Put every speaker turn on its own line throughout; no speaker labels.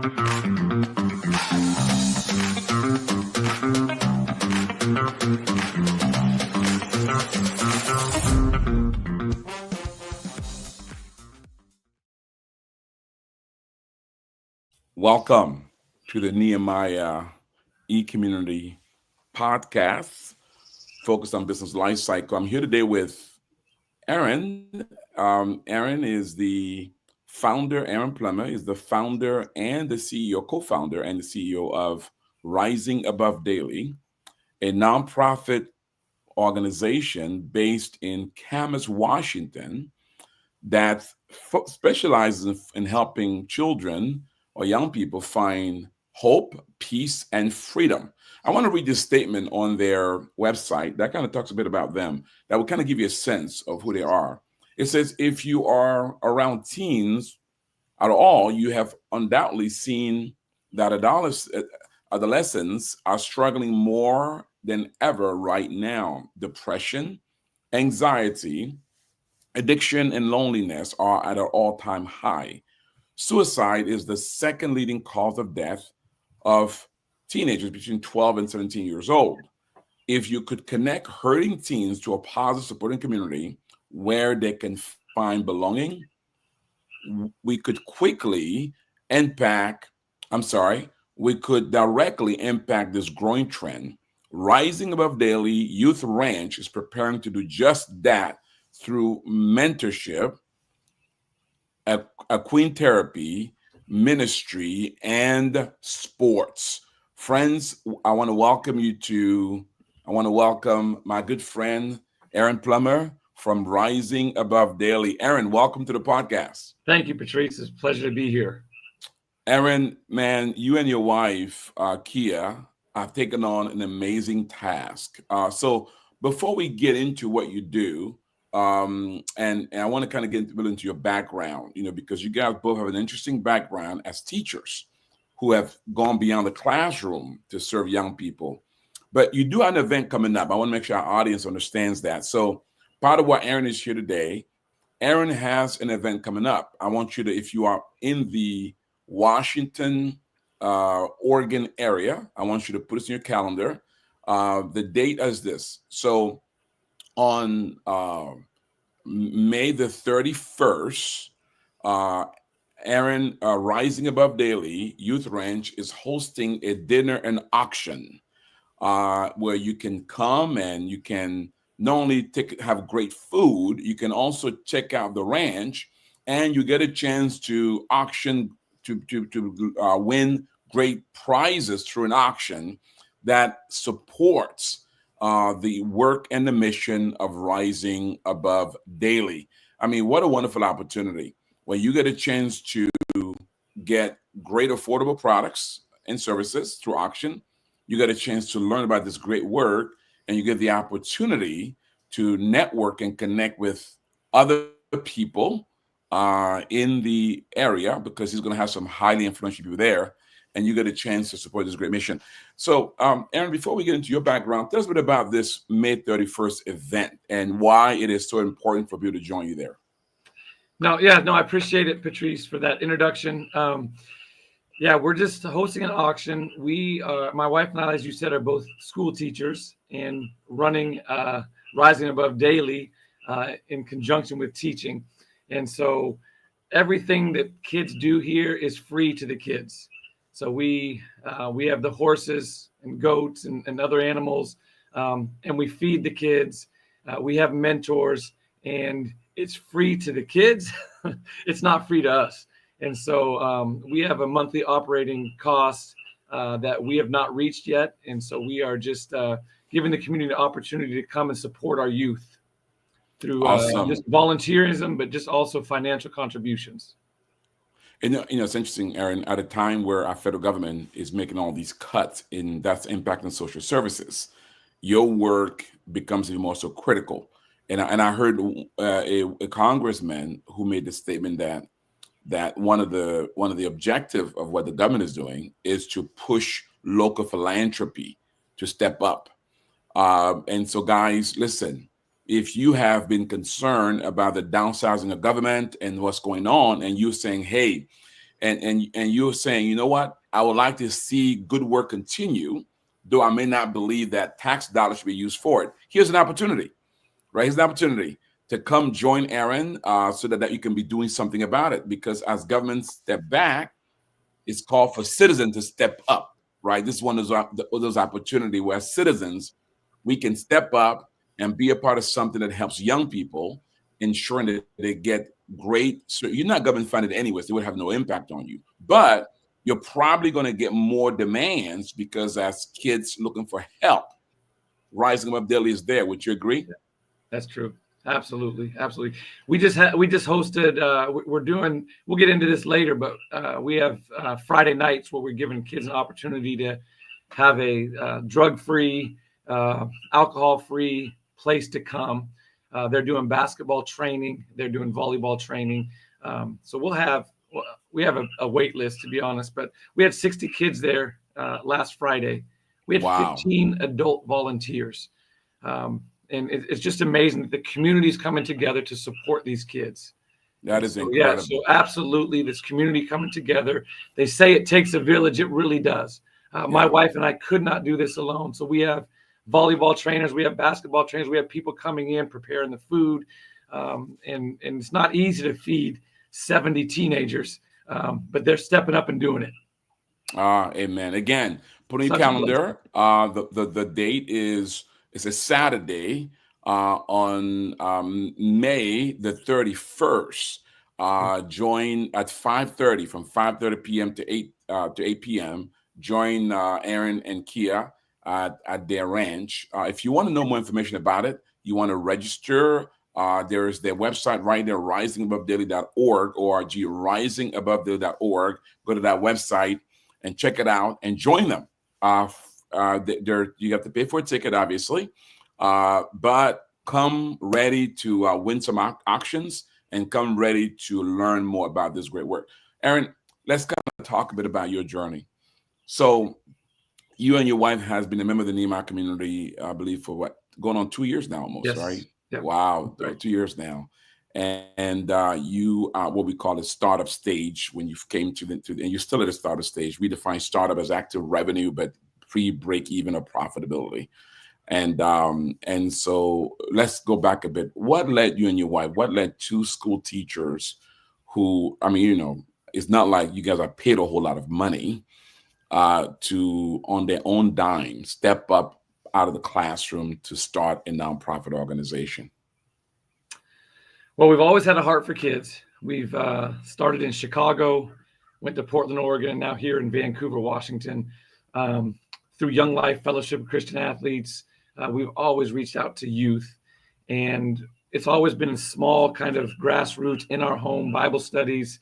Welcome to the Nehemiah e-community podcast focused on business life cycle. I'm here today with Ehren. Ehren is the founder, Ehren Plummer is the founder and the CEO, co-founder and the CEO of Rising Above Daily, a nonprofit organization based in Camas, Washington, that specializes in helping children or young people find hope, peace, and freedom. I want to read this statement on their website that kind of talks a bit about them, that will kind of give you a sense of who they are. It says, if you are around teens at all, you have undoubtedly seen that adolescents are struggling more than ever right now. Depression, anxiety, addiction, and loneliness are at an all-time high. Suicide is the second leading cause of death of teenagers between 12 and 17 years old. If you could connect hurting teens to a positive supporting community where they can find belonging, we could we could directly impact this growing trend. Rising Above Daily Youth Ranch is preparing to do just that through mentorship, equine therapy, ministry, and sports. Friends, I want to welcome my good friend, Ehren Plummer from Rising Above Daily. Ehren, welcome to the podcast.
Thank you, Patrice. It's a pleasure to be here.
Ehren, man, you and your wife, Kia, have taken on an amazing task. So before we get into what you do, and I want to kind of get into your background, because you guys both have an interesting background as teachers who have gone beyond the classroom to serve young people. But you do have an event coming up. I want to make sure our audience understands that. So part of why Ehren is here today, Ehren has an event coming up. I want you to, if you are in the Washington, Oregon area, I want you to put this in your calendar. The date is this. So on May the 31st, Ehren, Rising Above Daily Youth Ranch is hosting a dinner and auction where you can come and you can not only have great food, you can also check out the ranch, and you get a chance to auction to win great prizes through an auction that supports the work and the mission of Rising Above Daily. I mean, what a wonderful opportunity when you get a chance to get great affordable products and services through auction. You get a chance to learn about this great work, and you get the opportunity to network and connect with other people in the area, because he's going to have some highly influential people there, and you get a chance to support this great mission. So, Ehren, before we get into your background, tell us a bit about this May 31st event and why it is so important for people to join you there.
I appreciate it, Patrice, for that introduction. We're just hosting an auction. We, my wife and I, as you said, are both school teachers and running Rising Above Daily in conjunction with teaching. And so everything that kids do here is free to the kids. So we have the horses and goats and other animals, and we feed the kids. We have mentors, and it's free to the kids. It's not free to us. And so we have a monthly operating cost that we have not reached yet. And so we are just giving the community the opportunity to come and support our youth through just volunteerism, but just also financial contributions.
And it's interesting, Ehren, at a time where our federal government is making all these cuts that's impacting social services, your work becomes even more so critical. And I heard a congressman who made the statement that one of the objective of what the government is doing is to push local philanthropy to step up. And so, guys, listen, if you have been concerned about the downsizing of government and what's going on, and you're saying, hey, and you're saying, you know what, I would like to see good work continue, though I may not believe that tax dollars should be used for it. Here's an opportunity, right? Here's an opportunity to come join Ehren, so that you can be doing something about it. Because as governments step back, it's called for citizens to step up, right? This is one of those opportunity where as citizens, we can step up and be a part of something that helps young people, ensuring that they get great. So you're not government funded anyways; they would have no impact on you. But you're probably going to get more demands because as kids looking for help, Rising Up Daily is there. Would you agree?
That's true. Absolutely, absolutely. We just hosted. We're doing. We'll get into this later, but we have Friday nights where we're giving kids an opportunity to have a drug-free, alcohol-free place to come. They're doing basketball training. They're doing volleyball training. So we have a wait list, to be honest, but we had 60 kids there last Friday. We had
Wow,
15 adult volunteers. And it's just amazing that the community is coming together to support these kids.
that is
So yeah, so
incredible.
absolutely, this community coming together. They say it takes a village. It really does. My
Yeah.
wife and I could not do this alone. So we have volleyball trainers, we have basketball trainers, we have people coming in preparing the food, and it's not easy to feed 70 teenagers, but they're stepping up and doing it.
Amen. Again, put on your
Such a blessing.
calendar. The date is it's a Saturday on May the 31st. Join at 5:30 from 5:30 p.m. to 8 p.m. Join Ehren and Kia at their ranch. If you want to know more information about it, you want to register. There's their website right there, risingabovedaily.org, risingabovedaily.org. Go to that website and check it out and join them. You have to pay for a ticket, obviously, but come ready to win some auctions and come ready to learn more about this great work. Ehren, let's kind of talk a bit about your journey. So, you and your wife has been a member of the Nehemiah community, I believe, for what, going on 2 years now, almost, right?
Yes. Yep.
Wow,
Right.
2 years now. And you what we call a startup stage when you came and you're still at a startup stage. We define startup as active revenue, but pre-break even or profitability. And so let's go back a bit. What led you and your wife? What led two school teachers who, I mean, it's not like you guys are paid a whole lot of money, to on their own dime step up out of the classroom to start a nonprofit organization?
Well, we've always had a heart for kids. We've started in Chicago, went to Portland, Oregon, and now here in Vancouver, Washington. Through Young Life Fellowship of Christian Athletes, we've always reached out to youth. And it's always been small kind of grassroots in our home Bible studies,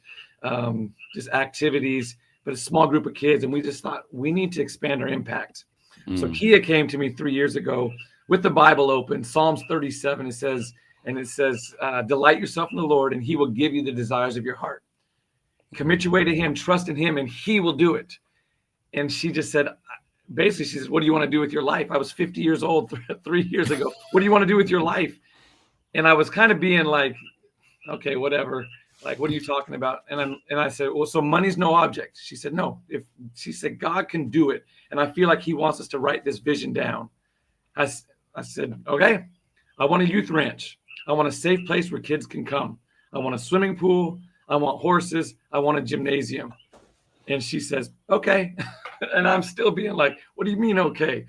just activities, but a small group of kids. And we just thought we need to expand our impact. So
Mm.
Kia came to me 3 years ago with the Bible open, Psalms 37. It says, delight yourself in the Lord, and he will give you the desires of your heart. Commit your way to him, trust in him, and he will do it. And she just said, basically, she says, what do you want to do with your life? I was 50 years old 3 years ago. What do you want to do with your life? And I was kind of being like, okay, whatever. Like, what are you talking about? And I said, well, so money's no object. She said, no. She said, God can do it. And I feel like he wants us to write this vision down. I said, okay, I want a youth ranch. I want a safe place where kids can come. I want a swimming pool. I want horses. I want a gymnasium. And she says, okay. And I'm still being like, what do you mean, okay?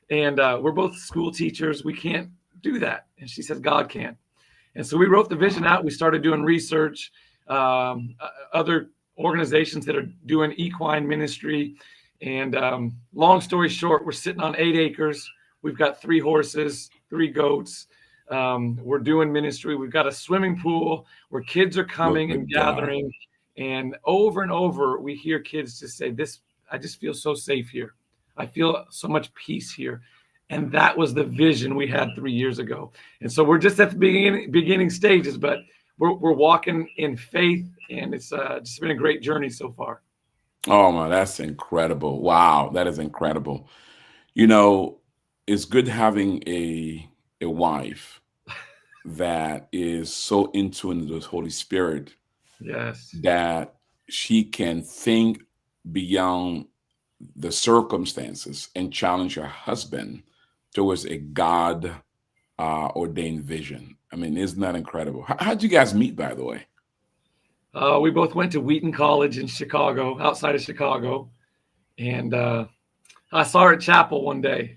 And we're both school teachers. We can't do that. And she says, God can. And so we wrote the vision out. We started doing research, other organizations that are doing equine ministry. And long story short, we're sitting on 8 acres. We've got 3 horses, 3 goats. We're doing ministry. We've got a swimming pool where kids are
Look
coming and
at God.
gathering. And over, we hear kids just say, I just feel so safe here. I feel so much peace here. And that was the vision we had 3 years ago. And so we're just at the beginning stages, but we're walking in faith, and it's just been a great journey so far.
Oh my, that's incredible. Wow, that is incredible. You know, it's good having a wife that is so in tune with the Holy Spirit
Yes.
that she can think beyond the circumstances and challenge her husband towards a God ordained vision. I mean, isn't that incredible? How'd you guys meet, by the way?
We both went to Wheaton College in Chicago, outside of Chicago, and I saw her at chapel one day.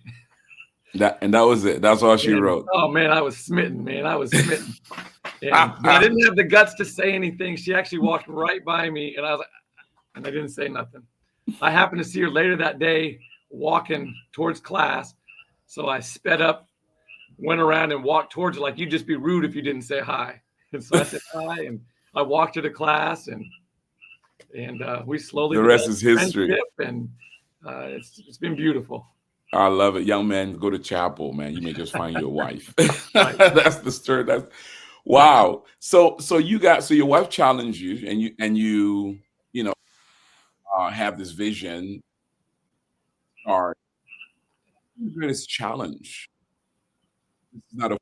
That was it. That's all she
And,
wrote.
oh man, I was smitten, man. I was smitten. But I didn't have the guts to say anything. She actually walked right by me, and I was like, and I didn't say nothing. I happened to see her later that day walking towards class, so I sped up, went around, and walked towards her like you'd just be rude if you didn't say hi. And so I said hi, and I walked her to class, and we slowly
The rest
developed
is history.
friendship, and it's been beautiful.
I love it. Young man, go to chapel, man. You may just find your wife.
Right.
That's the story. That's wow. So your wife challenged you, and you know have this vision. Or the greatest challenge. This is not a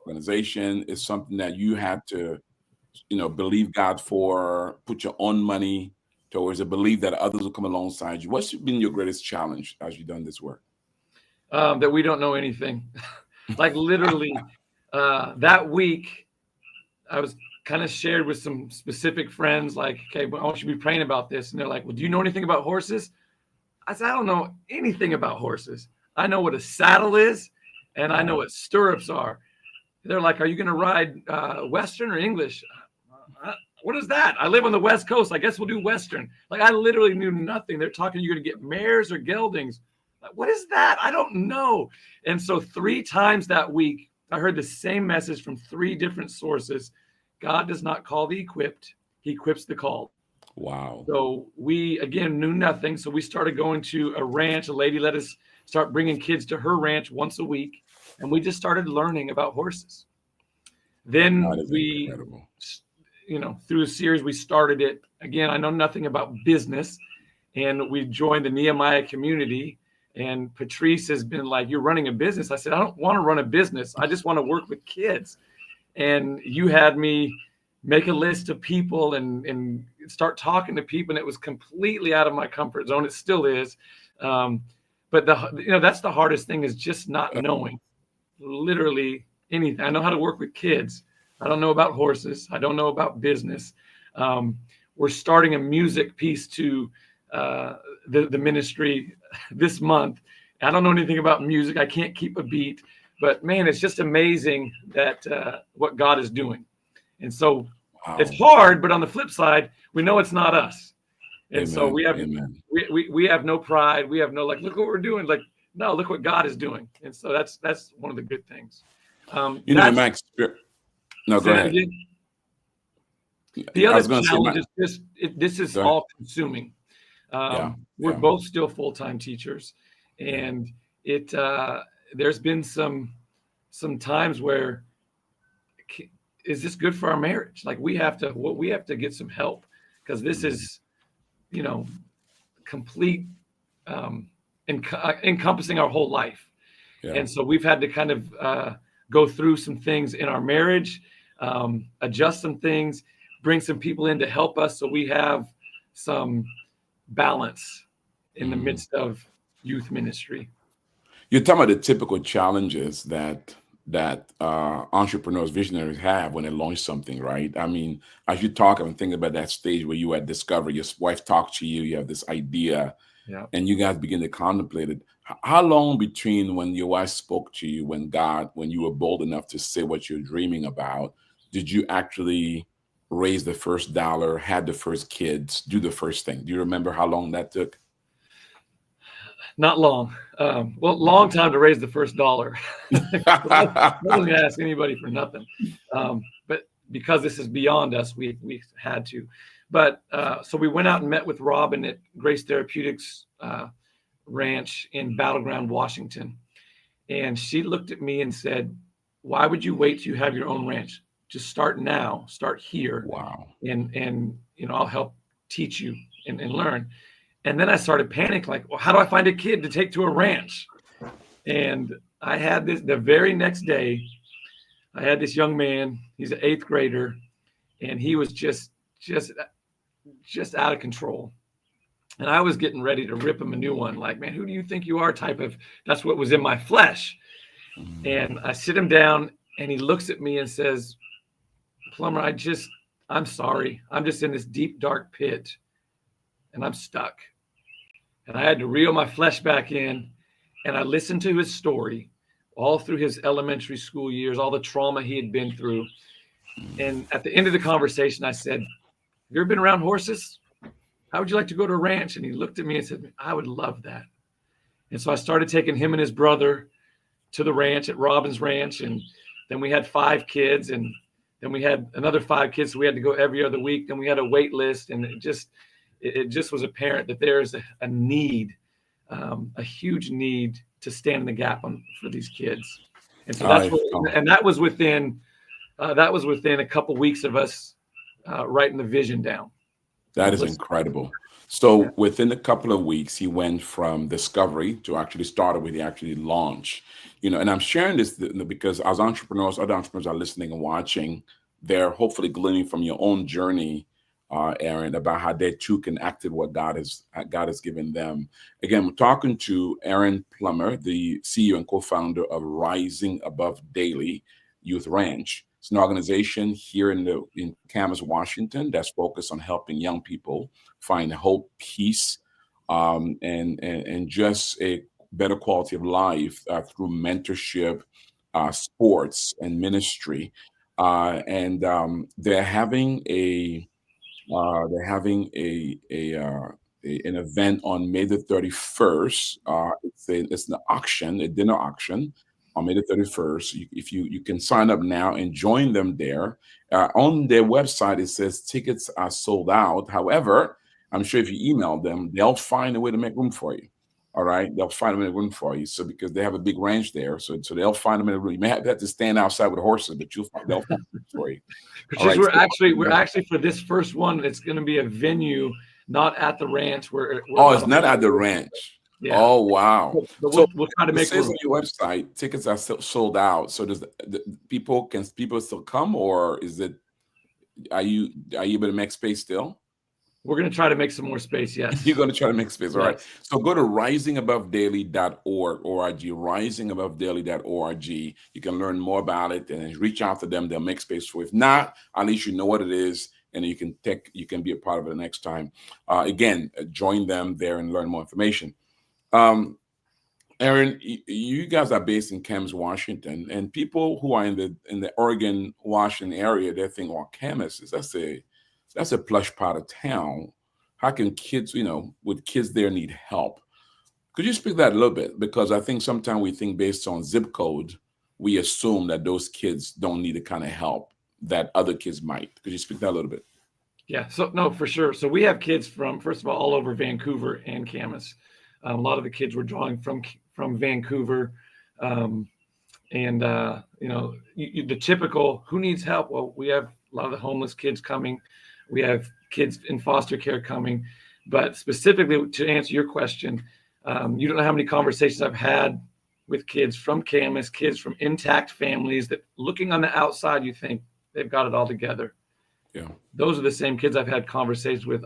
organization. It's something that you had to, believe God for, put your own money towards it, believe that others will come alongside you. What's been your greatest challenge as you've done this work?
That we don't know anything. Like literally, that week, I was kind of shared with some specific friends, like, okay, well, I want you to be praying about this. And they're like, well, do you know anything about horses? I said, I don't know anything about horses. I know what a saddle is, and I know what stirrups are. They're like, are you going to ride Western or English? What is that? I live on the West Coast. I guess we'll do Western. Like, I literally knew nothing. They're talking, you're going to get mares or geldings. Like, what is that? I don't know. And so 3 times that week, I heard the same message from 3 different sources. God does not call the equipped. He equips the called.
Wow.
So we, again, knew nothing. So we started going to a ranch. A lady let us start bringing kids to her ranch once a week. And we just started learning about horses. Then we,
incredible.
Through a series, we started it. Again, I know nothing about business. And we joined the Nehemiah community. And Patrice has been like, you're running a business. I said, I don't want to run a business. I just want to work with kids. And you had me make a list of people and start talking to people. And it was completely out of my comfort zone. It still is. But that's the hardest thing, is just not knowing literally anything. I know how to work with kids. I don't know about horses. I don't know about business. We're starting a music piece to the ministry this month. I don't know anything about music. I can't keep a beat, but man, it's just amazing that what God is doing. And so it's hard, but on the flip side, we know it's not us. And
Amen.
so we have
Amen.
we have no pride. We have no like, look what we're doing. Like, no, look what God is doing. And so that's one of the good things.
Max. No, go ahead.
The other challenge is this is all consuming. We're both still full-time teachers, and there's been some times where, is this good for our marriage? Like we have to get some help, because this is, complete encompassing our whole life. Yeah. And so we've had to kind of go through some things in our marriage, adjust some things, bring some people in to help us, so we have some balance in the midst of youth ministry.
You're talking about the typical challenges that entrepreneurs, visionaries have when they launch something, right? I mean, as you talk, I'm thinking about that stage where you had discovered, your wife talked to you, you have this idea, and you guys begin to contemplate it. How long between when your wife spoke to you, when you were bold enough to say what you're dreaming about, did you actually raise the first dollar, had the first kids, do the first thing? Do you remember how long that took?
Not long. Long time to raise the first dollar. I wasn't going to ask anybody for nothing. But because this is beyond us, we had to. But so we went out and met with Robin at Grace Therapeutics Ranch in Battleground, Washington. And she looked at me and said, why would you wait till you have your own ranch? Just start now, start here.
Wow.
And I'll help teach you and learn. And then I started panicking, like, well, how do I find a kid to take to a ranch? And I had the very next day, I had this young man, he's an 8th grader, and he was just just out of control. And I was getting ready to rip him a new one. Like, man, who do you think you are? Type of, that's what was in my flesh. And I sit him down and he looks at me and says, Plummer, I'm sorry. I'm just in this deep, dark pit and I'm stuck. And I had to reel my flesh back in. And I listened to his story all through his elementary school years, all the trauma he had been through. And at the end of the conversation, I said, have you ever been around horses? How would you like to go to a ranch? And he looked at me and said, I would love that. And so I started taking him and his brother to the ranch at Robbins Ranch. And then we had 5 kids, and then we had another 5 kids. So we had to go every other week. Then we had a wait list. And it just was apparent that there's a need, a huge need to stand in the gap for these kids. And so that was within a couple weeks of us writing the vision down.
That is incredible. So within a couple of weeks, he went from discovery to actually started with the actually launch. And I'm sharing this because as entrepreneurs, other entrepreneurs are listening and watching, they're hopefully gleaning from your own journey, Ehren, about how they too can act what God has given them. Again, we're talking to Ehren Plummer, the CEO and co-founder of Rising Above Daily Youth Ranch. It's an organization here in Camas, Washington, that's focused on helping young people find hope, peace, and just a better quality of life through mentorship, sports, and ministry. And they're having an event on May the 31st. It's an auction, a dinner auction on May the 31st. You can sign up now and join them there. On their website, it says tickets are sold out. However, I'm sure if you email them, they'll find a way to make room for you. All right, they'll find a way to make room for you. So because they have a big ranch there, so they'll find them in a room. You may have to stand outside with horses, but they'll find room for you.
Patrice, we're actually for this first one, it's going to be a venue, not at the ranch.
It's not at the ranch. Yeah. Oh wow!
But we'll try to make. It
says on your website, tickets are still sold out. So does people still come, or is it? Are you able to make space still?
We're going to try to make some more space. Yes.
You're going to try to make space. All right. So go to risingabovedaily.org, risingabovedaily.org. You can learn more about it and reach out to them. They'll make space for you. If not, at least you know what it is, and you can be a part of it the next time. Again, join them there and learn more information. Ehren, you guys are based in Camas, Washington, and people who are in the Oregon, Washington area, they think, well, Camas that's a plush part of town. How can kids, with kids there need help? Could you speak to that a little bit? Because I think sometimes we think based on zip code, we assume that those kids don't need the kind of help that other kids might. Could you speak to that a little bit?
Yeah, so no, for sure. So we have kids from, first of all over Vancouver and Camas. A lot of the kids were drawing from Vancouver. The typical, who needs help? Well, we have a lot of the homeless kids coming. We have kids in foster care coming. But specifically to answer your question, you don't know how many conversations I've had with kids from Camas, kids from intact families that looking on the outside, you think they've got it all together.
Yeah.
Those are the same kids I've had conversations with.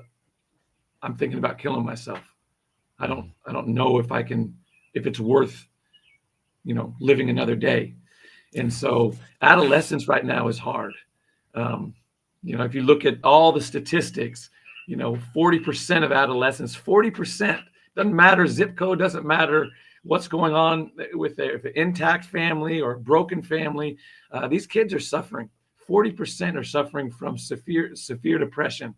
I'm thinking about killing myself. I don't know if it's worth, living another day. And so adolescence right now is hard. If you look at all the statistics, 40% of adolescents, 40%, doesn't matter zip code, doesn't matter what's going on with an intact family or a broken family. These kids are suffering. 40% are suffering from severe depression.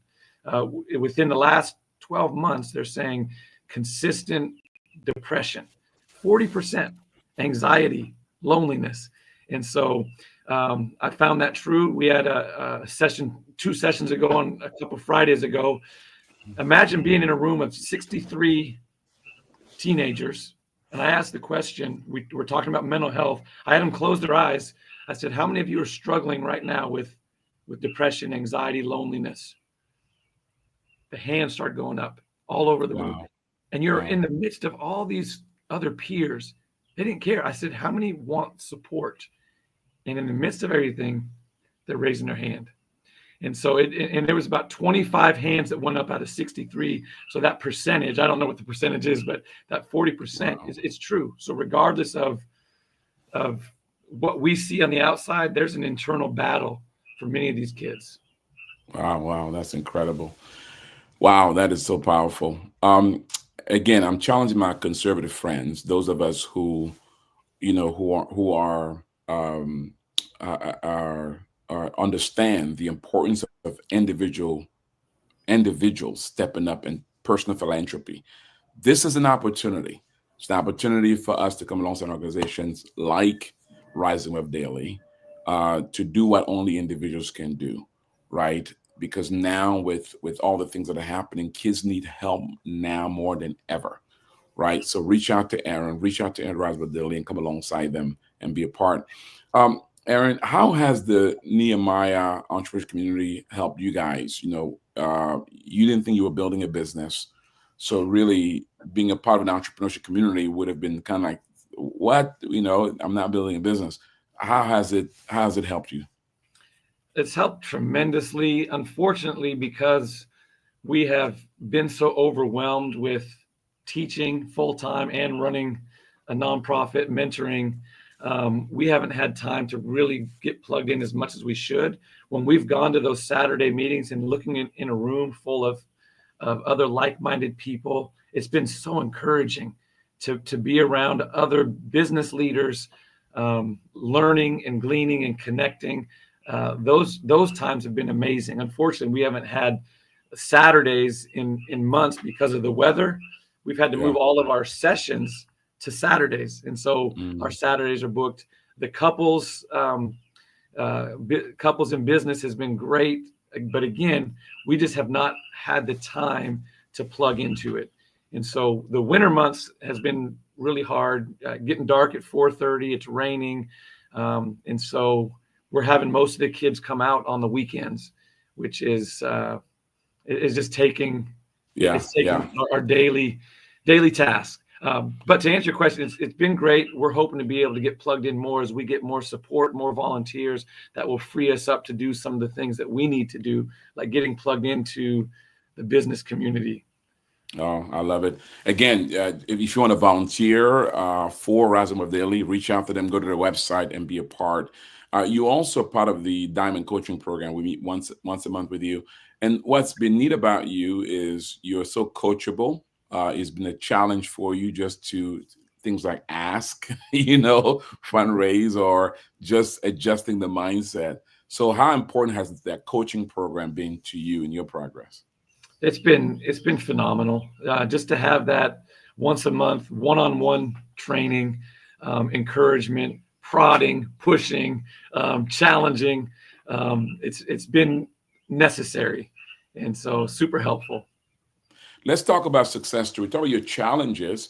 Within the last 12 months, they're saying consistent depression, 40%, anxiety, loneliness. And so I found that true. We had a session 2 sessions ago, on a couple of Fridays ago. Imagine being in a room of 63 teenagers. And I asked the question, we're talking about mental health. I had them close their eyes. I said, how many of you are struggling right now with depression, anxiety, loneliness? The hands start going up all over the room. And you're in the midst of all these other peers. They didn't care. I said, how many want support? And in the midst of everything, they're raising their hand. And so and there was about 25 hands that went up out of 63. So that percentage, I don't know what the percentage is, but that 40%
Wow.
is it's true. So regardless of what we see on the outside, there's an internal battle for many of these kids.
Wow, wow, that's incredible. Wow, that is so powerful. Again, I'm challenging my conservative friends, those of us who, who uh, are, understand the importance of individuals stepping up in personal philanthropy. This is an opportunity. It's an opportunity for us to come alongside organizations like Rising Up Daily to do what only individuals can do, right? Because now with all the things that are happening, kids need help now more than ever, right? So reach out to Ehren, reach out to Rise Up Daily, and come alongside them and be a part. Ehren, how has the Nehemiah entrepreneurship community helped you guys? You didn't think you were building a business, so really being a part of an entrepreneurship community would have been kind of like, what? I'm not building a business. How has it helped you?
It's helped tremendously, unfortunately, because we have been so overwhelmed with teaching full time and running a nonprofit, mentoring. We haven't had time to really get plugged in as much as we should. When we've gone to those Saturday meetings and looking in a room full of other like-minded people, it's been so encouraging to be around other business leaders, learning and gleaning and connecting. Those times have been amazing. Unfortunately, we haven't had Saturdays in months because of the weather. We've had to
Yeah.
move all of our sessions to Saturdays, and so our
Mm,
Saturdays are booked. The couples in business has been great, but again, we just have not had the time to plug into it. And so the winter months has been really hard, getting dark at 4:30. It's raining, and so we're having most of the kids come out on the weekends, which is just taking
yeah,
it's
yeah.
taking our daily task. But to answer your question, it's been great. We're hoping to be able to get plugged in more as we get more support, more volunteers that will free us up to do some of the things that we need to do, like getting plugged into the business community.
Oh, I love it. Again, if you want to volunteer for Rising Up Daily, reach out to them, go to their website, and be a part. You also part of the Diamond Coaching Program. We meet once a month with you. And what's been neat about you is you're so coachable. It's been a challenge for you just to things like ask, fundraise, or just adjusting the mindset. So, how important has that coaching program been to you in your progress?
It's been phenomenal, just to have that once a month one-on-one training, encouragement, prodding, pushing, challenging. It's been necessary, and so super helpful.
Let's talk about success story. Talk about your challenges.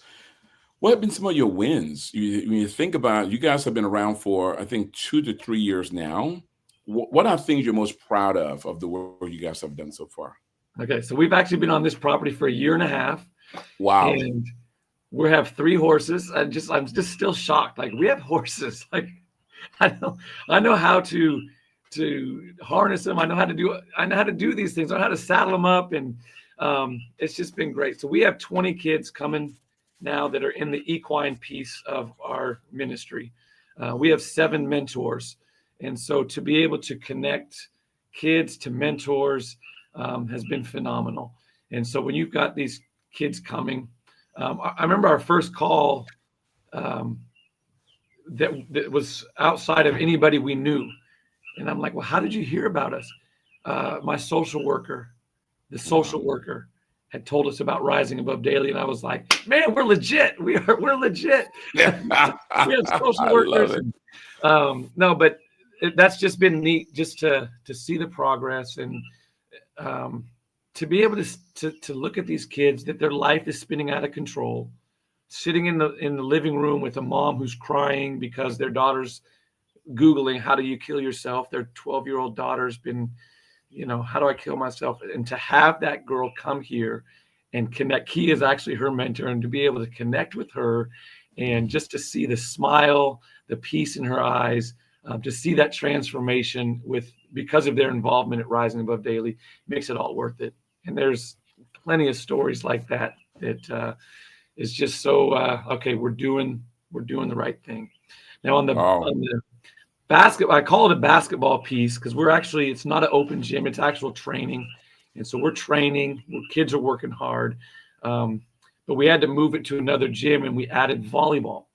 What have been some of your wins? When you think about, you guys have been around for, I think, 2 to 3 years now. What are things you're most proud of the work you guys have done so far?
Okay, so we've actually been on this property for a year and a half,
Wow.
and we have 3 horses. I'm just still shocked. Like, we have horses. Like, I know how to harness them. I know how to do these things. I know how to saddle them up, and it's just been great. So we have 20 kids coming now that are in the equine piece of our ministry. We have 7 mentors, and so to be able to connect kids to mentors has been phenomenal. And so when you've got these kids coming, I remember our first call um, that was outside of anybody we knew. And I'm like, well, how did you hear about us? My social worker, the social
Wow.
worker had told us about Rising Above Daily. And I was like, man, we're legit. We're legit. We have social
I love
workers.
it.
And no, but that's just been neat just to see the progress and um, to be able to look at these kids that their life is spinning out of control, sitting in the living room with a mom who's crying because their daughter's Googling, how do you kill yourself? Their 12-year-old daughter's been, how do I kill myself? And to have that girl come here and connect, Kia is actually her mentor, and to be able to connect with her and just to see the smile, the peace in her eyes, To see that transformation because of their involvement at Rising Above Daily makes it all worth it. And there's plenty of stories like that is just so okay. We're doing the right thing. Now on
Wow.
the basketball, I call it a basketball piece because it's not an open gym, it's actual training. And so we're training, kids are working hard. But we had to move it to another gym and we added volleyball.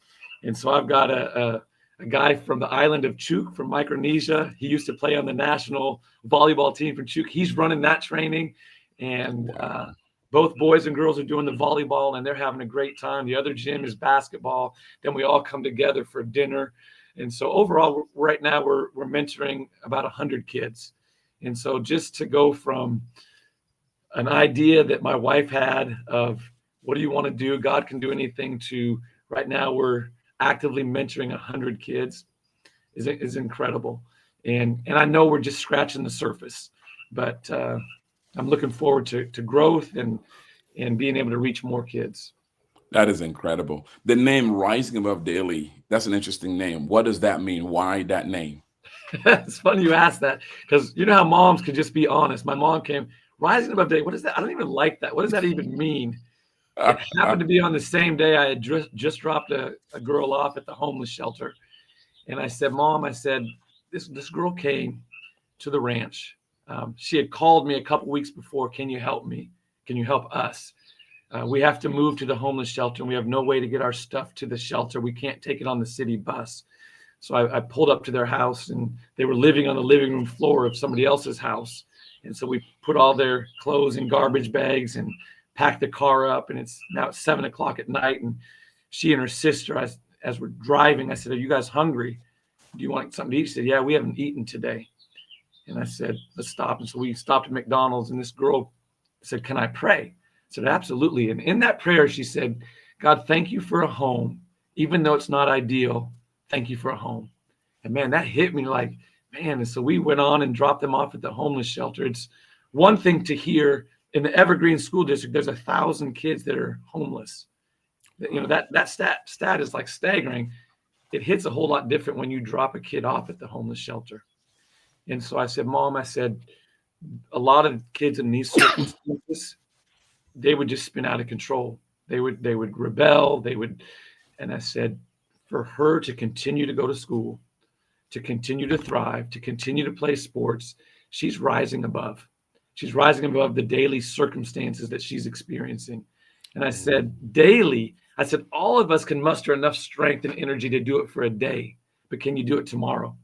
And so I've got a guy from the island of Tsague from Micronesia. He used to play on the national volleyball team from Tsague. He's running that training. And
Wow.
both boys and girls are doing the volleyball and they're having a great time. The other gym is basketball. Then we all come together for dinner. And so overall, right now we're mentoring about 100 kids. And so just to go from an idea that my wife had of what do you want to do? God can do anything, to right now we're actively mentoring 100 kids is incredible. And I know we're just scratching the surface, but I'm looking forward to growth and being able to reach more kids.
That is incredible. The name Rising Above Daily, that's an interesting name. What does that mean? Why that name?
It's funny you asked that because you know how moms could just be honest. My mom came, Rising Above Daily. What is that? I don't even like that. What does that even mean? It happened to be on the same day I had just dropped a girl off at the homeless shelter. And I said, Mom, I said, this girl came to the ranch. She had called me a couple weeks before. Can you help me? Can you help us? We have to move to the homeless shelter and we have no way to get our stuff to the shelter. We can't take it on the city bus. So I pulled up to their house and they were living on the living room floor of somebody else's house. And so we put all their clothes in garbage bags and packed the car up. And it's 7:00 at night. And she and her sister, as we're driving, I said, are you guys hungry? Do you want something to eat? She said, yeah, we haven't eaten today. And I said, let's stop. And so we stopped at McDonald's and this girl said, can I pray? I said, absolutely. And in that prayer, she said, God, thank you for a home. Even though it's not ideal, thank you for a home. And man, that hit me like, man. And so we went on and dropped them off at the homeless shelter. It's one thing to hear in the Evergreen School District, there's 1,000 kids that are homeless. You know, that stat is like staggering. It hits a whole lot different when you drop a kid off at the homeless shelter. And so I said, Mom, I said, a lot of kids in these circumstances, they would just spin out of control. They would rebel. And I said, for her to continue to go to school, to continue to thrive, to continue to play sports, she's rising above. She's rising above the daily circumstances that she's experiencing. And I said, daily, I said, all of us can muster enough strength and energy to do it for a day, but can you do it tomorrow?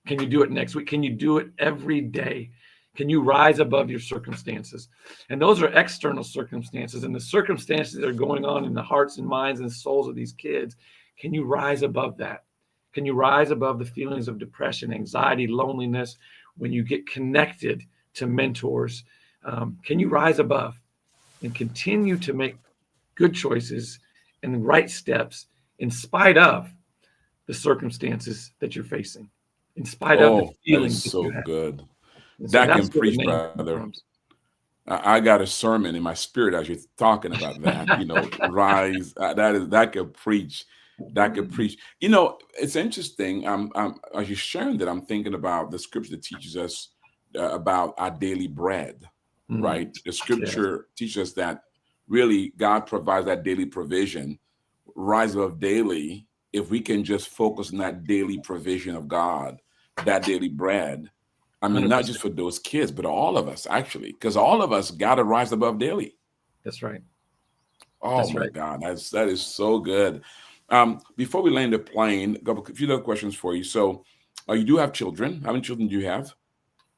Can you do it next week? Can you do it every day? Can you rise above your circumstances? And those are external circumstances. And the circumstances that are going on in the hearts and minds and souls of these kids, can you rise above that? Can you rise above the feelings of depression, anxiety, loneliness when you get connected to mentors? Can you rise above and continue to make good choices and the right steps in spite of the circumstances that you're facing, in spite of the
Oh, that is
feelings that you
so
have?
good.
And so
That
that's
can
where the
preach,
name comes
brother.
from.
I got a sermon in my spirit as you're talking about that. Rise. That could preach. That could preach. It's interesting. As you're sharing that, I'm thinking about the scripture that teaches us about our daily bread.
Mm,
Right. The
yes,
scripture teaches us that really God provides that daily provision. Rise above daily. If we can just focus on that daily provision of God, that daily bread. I mean, not
100%.
just for those kids, but all of us actually, because all of us got to rise above daily.
That's right.
Oh
That's
my
right.
God, that is so good. Before we land the plane, a few other questions for you. So, you do have children. How many children do you have?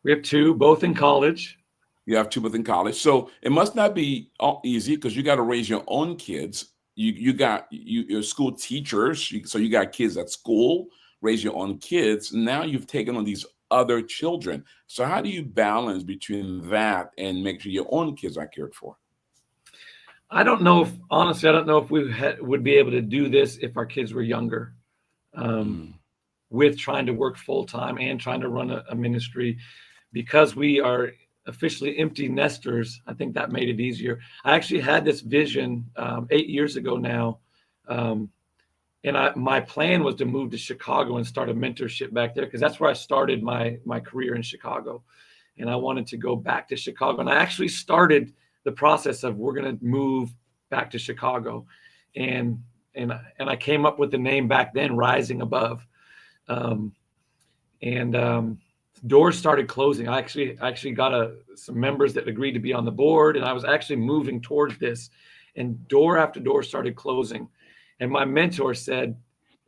We have two, both in college.
You have two within college. So it must not be all easy because you got to raise your own kids. Your school teachers. So you got kids at school, raise your own kids. Now you've taken on these other children. So how do you balance between that and make sure your own kids are cared for?
Honestly, I don't know if would be able to do this if our kids were younger, um,
Mm.
with trying to work full time and trying to run a ministry. Because we are officially empty nesters, I think that made it easier. I actually had this vision 8 years ago now. Um, And my plan was to move to Chicago and start a mentorship back there, because that's where I started my career, in Chicago. And I wanted to go back to Chicago. And I actually started the process of, we're going to move back to Chicago. And I came up with the name back then, Rising Above. Doors started closing. I actually got some members that agreed to be on the board, and I was actually moving towards this, and door after door started closing. And my mentor said,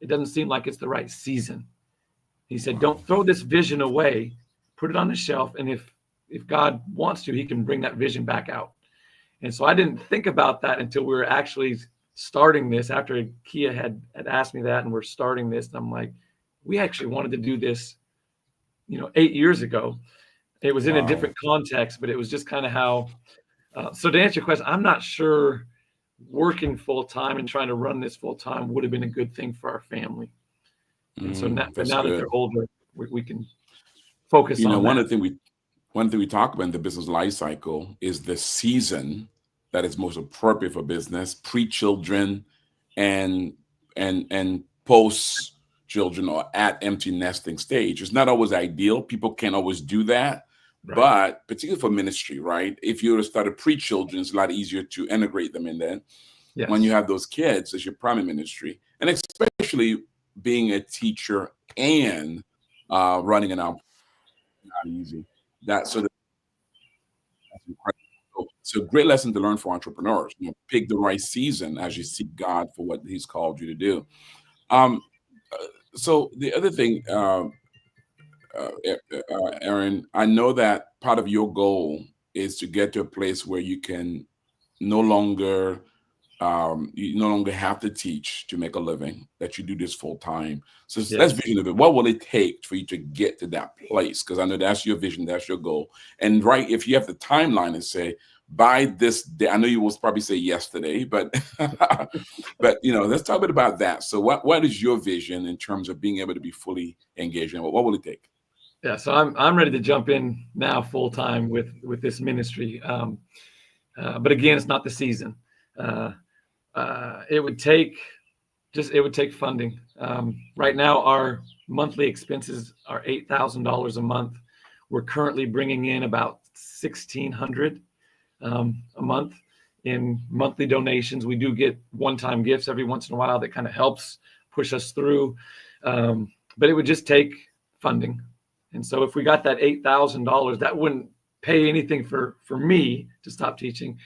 it doesn't seem like it's the right season. He said, don't throw this vision away, put it on the shelf. And if God wants to, he can bring that vision back out. And so I didn't think about that until we were actually starting this, after Kia had asked me that, and we're starting this. And I'm like, we actually wanted to do this, 8 years ago. It was in a different context, but it was just kind of how. So to answer your question, I'm not sure working full time and trying to run this full time would have been a good thing for our family. And so now that they're older, we can focus on
one
that.
of the thing we talk about in the business life cycle is the season that is most appropriate for business, pre-children and post children, or at empty nesting stage. It's not always ideal. People can't always do that. Right. But particularly for ministry, right? If you were to start a pre-children, it's a lot easier to integrate them in there. Yes. When you have those kids as your primary ministry, and especially being a teacher and running an outfit, not easy. That's incredible. So a great lesson to learn for entrepreneurs. Pick the right season as you seek God for what He's called you to do. So the other thing, Ehren, I know that part of your goal is to get to a place where you can no longer have to teach to make a living, that you do this full time. So yes. Let's vision of it. What will it take for you to get to that place? Because I know that's your vision, that's your goal. And right, if you have the timeline and say, by this day, I know you will probably say yesterday, but but let's talk a bit about that. So what is your vision in terms of being able to be fully engaged in it? What will it take?
Yeah, so I'm ready to jump in now full time with this ministry. But again, it's not the season. It would take funding. Right now, our monthly expenses are $8,000 a month. We're currently bringing in about $1,600 a month in monthly donations. We do get one-time gifts every once in a while that kind of helps push us through. But it would just take funding. And so if we got that $8,000, that wouldn't pay anything for me to stop teaching.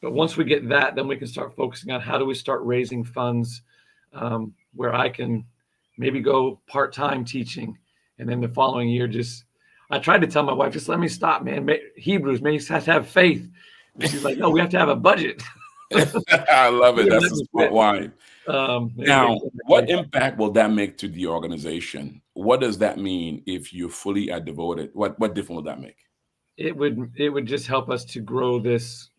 But once we get that, then we can start focusing on how do we start raising funds where I can maybe go part-time teaching. And then the following year, I tried to tell my wife, just let me stop, man. Hebrews, man, you have to have faith. And she's like, no, we have to have a budget.
I love it. That's the sport wine. Now, what impact will that make to the organization? What does that mean if you're fully devoted? What difference will that make?
It would just help us to grow this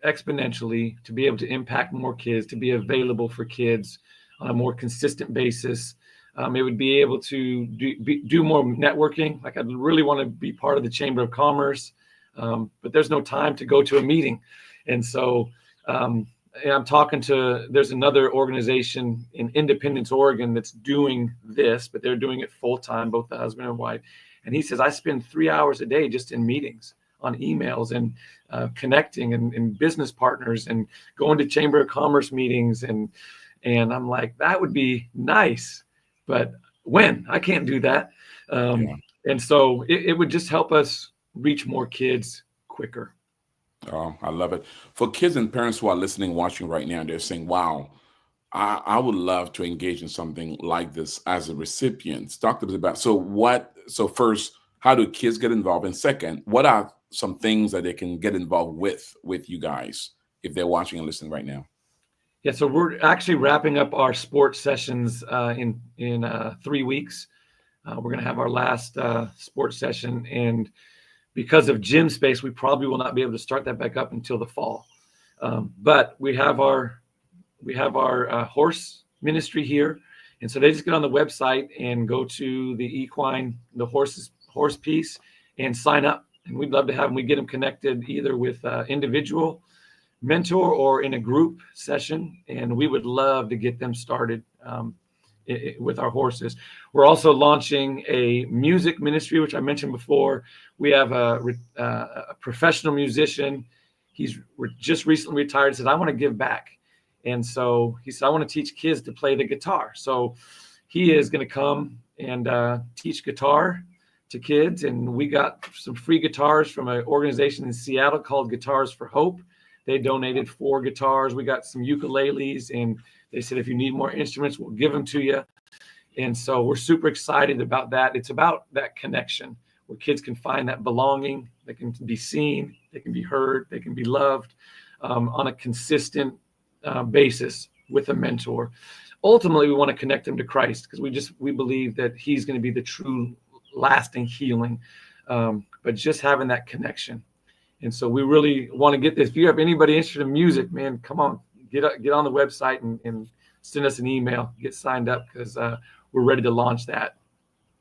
exponentially, to be able to impact more kids, to be available for kids on a more consistent basis. It would be able to do more networking. Like, I really want to be part of the Chamber of Commerce, but there's no time to go to a meeting. And so I'm talking to, there's another organization in Independence, Oregon that's doing this, but they're doing it full time, both the husband and wife. And he says, I spend 3 hours a day just in meetings, on emails, and connecting and business partners, and going to Chamber of Commerce meetings. And I'm like, that would be nice, but when? I can't do that. And so it would just help us reach more kids quicker.
Oh, I love it. For kids and parents who are listening, watching right now, they're saying, wow, I would love to engage in something like this as a recipient. Talk to us about, so first, how do kids get involved? And second, what are some things that they can get involved with you guys if they're watching and listening right now?
Yeah, so we're actually wrapping up our sports sessions in 3 weeks. We're going to have our last sports session, and because of gym space, we probably will not be able to start that back up until the fall. But we have our horse ministry here, and so they just get on the website and go to the horse piece and sign up. And we'd love to have them. We get them connected either with individual mentor or in a group session, and we would love to get them started with our horses. We're also launching a music ministry, which I mentioned before. We have a professional musician. He's just recently retired. Said, I want to give back. And so he said, I want to teach kids to play the guitar. So he is going to come and teach guitar to kids. And we got some free guitars from an organization in Seattle called Guitars for Hope. They donated 4 guitars. We got some ukuleles, and they said, if you need more instruments, we'll give them to you. And so we're super excited about that. It's about that connection where kids can find that belonging. They can be seen, they can be heard, they can be loved on a consistent basis with a mentor. Ultimately, we want to connect them to Christ because we believe that he's going to be the true lasting healing, but just having that connection. And so we really want to get this. If you have anybody interested in music, man, come on, get on the website and send us an email, get signed up, because we're ready to launch that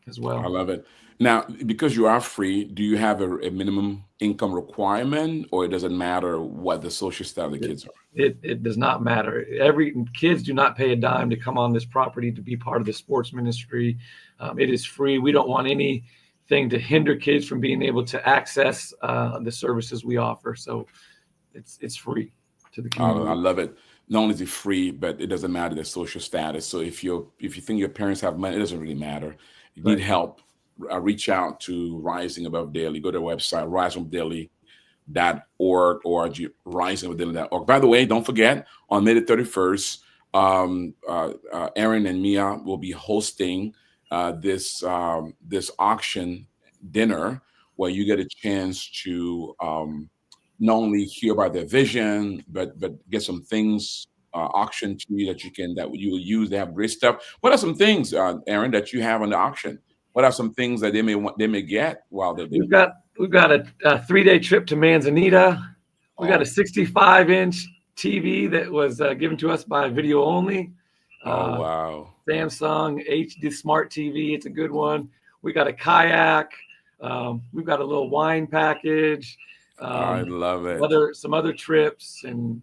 as well.
I love it. Now, because you are free, do you have a minimum income requirement, or it doesn't matter what the social status of the kids are?
It does not matter. Kids do not pay a dime to come on this property to be part of the sports ministry. It is free. We don't want anything to hinder kids from being able to access the services we offer. So it's free to the community.
I love it. Not only is it free, but it doesn't matter the social status. So if you think your parents have money, it doesn't really matter. You need help, reach out to Rising Above Daily. Go to their website, risingabove.org, or risingabove.org. By the way, don't forget, on May the 31st, Ehren and Mia will be hosting this auction dinner where you get a chance to not only hear about their vision, but get some things auctioned to you that you will use. They have great stuff. What are some things, Ehren, that you have on the auction? What are some things that they may get while they're there?
We've got a 3-day trip to Manzanita. We got a 65-inch TV that was given to us by Video Only.
Wow!
Samsung HD Smart TV. It's a good one. We got a kayak. We've got a little wine package.
I love it.
Some other trips and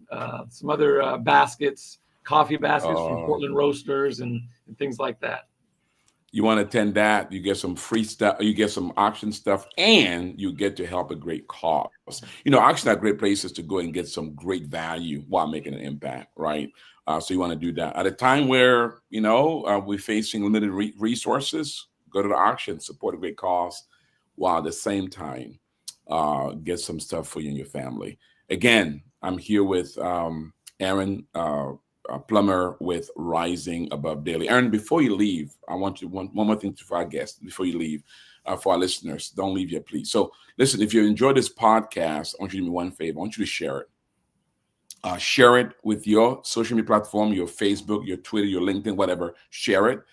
some other baskets, coffee baskets from Portland Roasters and things like that.
You want to attend that, you get some free stuff, you get some auction stuff, and you get to help a great cause. Auctions are great places to go and get some great value while making an impact, right? So you want to do that. At a time where, we're facing limited resources, go to the auction, support a great cause, while at the same time, get some stuff for you and your family. Again, I'm here with Ehren Plummer with Rising Above Daily. Ehren, before you leave, I want you one more thing for our guests before you leave, for our listeners. Don't leave yet, please. So listen, if you enjoy this podcast, I want you to do me one favor. I want you to share it. Share it with your social media platform, your Facebook, your Twitter, your LinkedIn, whatever. Share it.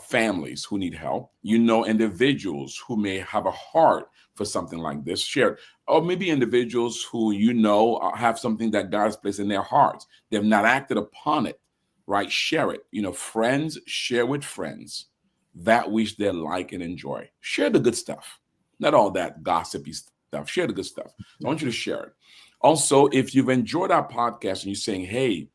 Families who need help. Individuals who may have a heart for something like this. Share it. Or maybe individuals who have something that God has placed in their hearts. They've not acted upon it, right? Share it. Friends, share with friends that which they like and enjoy. Share the good stuff, not all that gossipy stuff. Share the good stuff. So I want you to share it. Also, if you've enjoyed our podcast and you're saying, hey,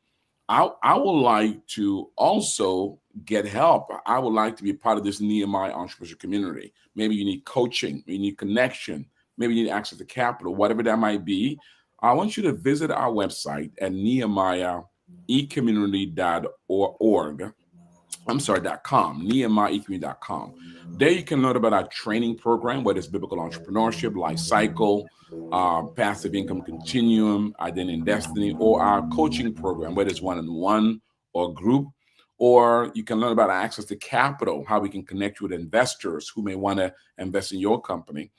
I would like to also get help. I would like to be part of this Nehemiah entrepreneurship community. Maybe you need coaching, you need connection, maybe you need access to capital, whatever that might be. I want you to visit our website at nehemiahecommunity.org. .com, nehemiahecommunity.com. There you can learn about our training program, whether it's biblical entrepreneurship, life cycle, passive income continuum, identity and destiny, or our coaching program, whether it's one-on-one or group. Or you can learn about access to capital, how we can connect you with investors who may want to invest in your company,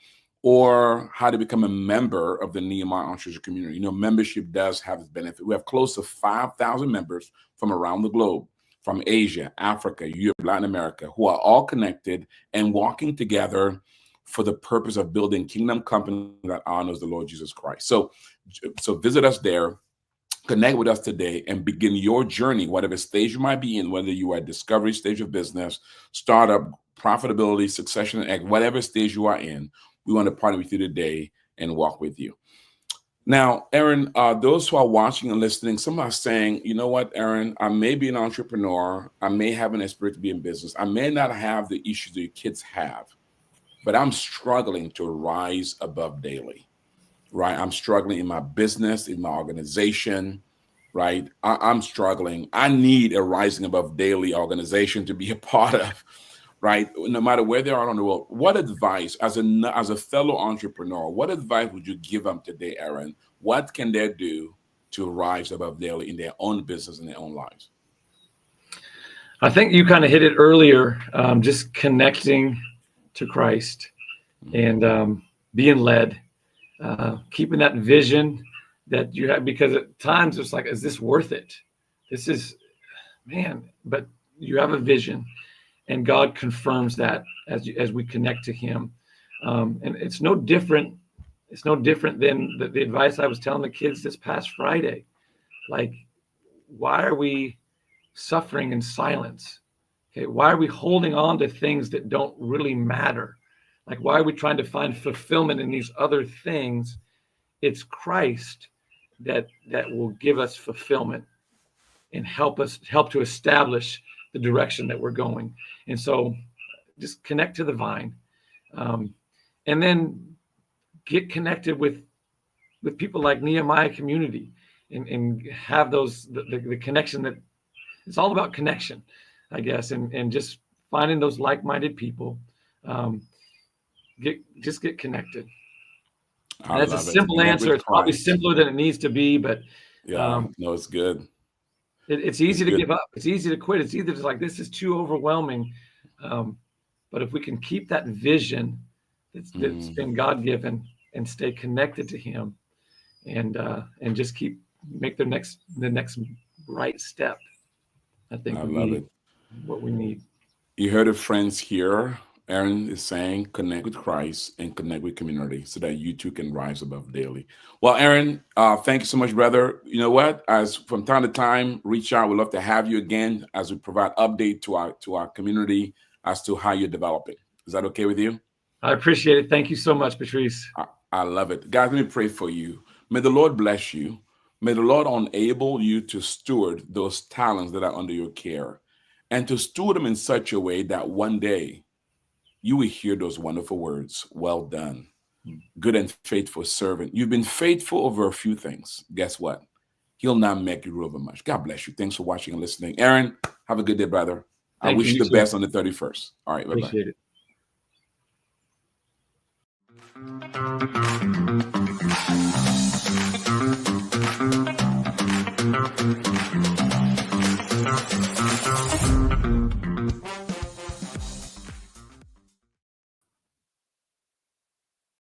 or how to become a member of the Nehemiah entrepreneurship community. Membership does have its benefit. We have close to 5,000 members from around the globe, from Asia, Africa, Europe, Latin America, who are all connected and walking together for the purpose of building kingdom company that honors the Lord Jesus Christ. So visit us there, connect with us today, and begin your journey, whatever stage you might be in, whether you are at discovery stage of business, startup, profitability, succession, whatever stage you are in. We want to partner with you today and walk with you. Now, Ehren, those who are watching and listening, some are saying, you know what, Ehren, I may be an entrepreneur. I may have an spirit to be in business. I may not have the issues that your kids have, but I'm struggling to rise above daily, right? I'm struggling in my business, in my organization, right? I'm struggling. I need a rising above daily organization to be a part of, right? No matter where they are on the world. What advice, as a fellow entrepreneur, what advice would you give them today, Ehren? What can they do to rise above daily in their own business and their own lives?
I think you kind of hit it earlier, just connecting to Christ and being led, keeping that vision that you have, because at times it's like, is this worth it? This is, man, but you have a vision and God confirms that as we connect to him. And it's no different. It's no different than the advice I was telling the kids this past Friday. Like, why are we suffering in silence? Okay, why are we holding on to things that don't really matter? Like, why are we trying to find fulfillment in these other things? It's Christ that will give us fulfillment and help to establish the direction that we're going. And so, just connect to the vine, and then get connected with people like Nehemiah Community, and have the connection. That it's all about connection, I guess, and just finding those like-minded people. Get connected.
I
And that's a
love it.
simple
Connect
answer.
with
It's probably
Christ.
simpler than it needs to be, but
Yeah,
um,
no, it's good.
it's
It's
easy to
good.
give up. It's easy to quit. It's either just like, this is too overwhelming. Um, but if we can keep that vision that's
Mm,
been God given and stay connected to Him, and just make the next right step, I think
I
would
love
be
it.
what we need.
You heard it, friends, here. Ehren is saying connect with Christ and connect with community so that you too can rise above daily. Well, Ehren, thank you so much, brother. You know what? As from time to time, reach out. We'd love to have you again as we provide update to our community as to how you're developing. Is that okay with you?
I appreciate it. Thank you so much, Patrice.
I love it. Guys, let me pray for you. May the Lord bless you. May the Lord enable you to steward those talents that are under your care and to steward them in such a way that one day you will hear those wonderful words, well done, good and faithful servant. You've been faithful over a few things. Guess what? He'll now make you rule over much. God bless you. Thanks for watching and listening. Ehren, have a good day, brother. I
Thank you.
wish
You
you the
too.
best on the 31st. All right, bye-bye.
Appreciate it.